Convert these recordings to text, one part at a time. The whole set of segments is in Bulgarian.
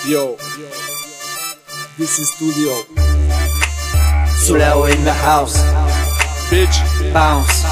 Yo, this is Studio. Suleo in the house. Bitch, Bounce.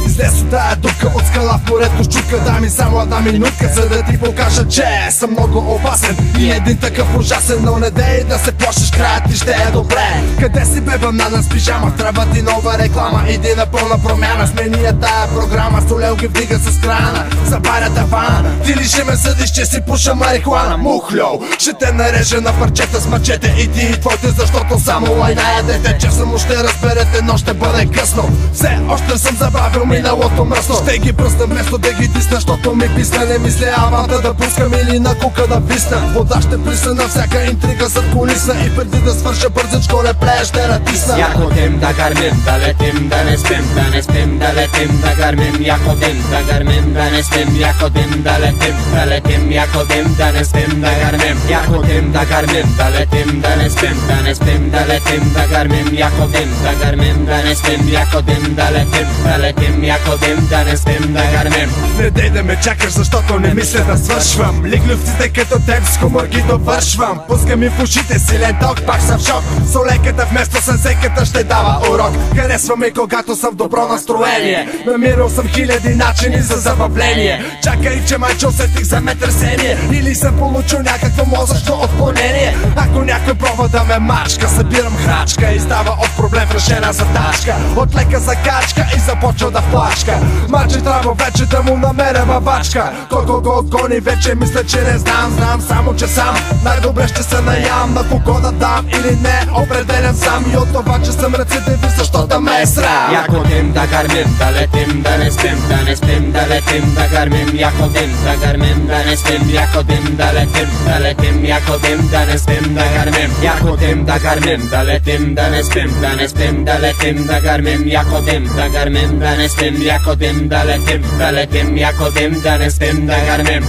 Излез от тая дупка, от скала в морето щука. Дай ми само една минутка, за да ти покажа, че съм много опасен и един такъв ужасен. Но не дей да се плашиш, краят ти ще е добре. Къде си бе банана с пижама? Трябва ти нова реклама, иди на пълна промяна. Смени я тая програма, Солел ги вдига с крана. Забаря тавана, ти ли ще ме съдиш, че си пуша марихуана? Мухльо, ще те нарежа на парчета с мачете и ти и твоите, защото само лайна ядете. Часом ще разберете, но ще бъде късно. Все още съм забравил миналото мръсно. Ще ги пръсна вместо да ги дисна, защото ми писна. Не мисля аванта да пускам или на кука да висна. Вода ще присна на всяка интрига зад кулисна. И преди да свърша бързичко реплея ще ратисна. Я ходим да гърмим, да летим, да не спим, да не спим, да летим, да гърмим. Я ходим да гърмим, да не спим, я ходим да летим, да летим. Я ходим да не спим, да гърмим. Я ходим да гърмим, да летим, да не спим, да не спим, да летим, да гърмим. Я ходим да гърмим, да не спим, я ходим да летим, да летим. Я ходим да не спим, да гърмим. Не дей да ме чакаш, защото не мисля да свършвам. Лиглювците като теб с хумор ги довършвам. Пускам ми в ушите силен ток, пак съм в шок. Солеката вместо сенсейката ще дава урок. Харесва ме когато съм в добро настроение. Намирал съм хиляди начини за забавление. Чакай, че майче усетих за ме търсение. Или съм получил някакво мозъчно отклонение. Ако някой пробва да ме мачка, събирам храчка и става от проблем в решена задачка. От лека закачка и започва да плачка. Маче трябва вече да му намеря бабачка. Колко го отгони вече мисля, че не знам. Знам само, че сам най-добре ще се наям. На кого да дам или не, определям сам. И от това, че съм рецидивист, защото ме е срам. Я ходим да гърмим, да летим, да не спим, да не спим, да летим, да гърмим. Я ходим да гърмим, да не спим, я ходим да летим, да летим. Я ходим да не спим, да гърмим. Я ходим да гърмим, да летим, да не спим, да не спим, да летим, да гърмим. Я ходим да гърмим, да не спим, я ходим да летим, да летим. Я ходим да не спим, да гърмим.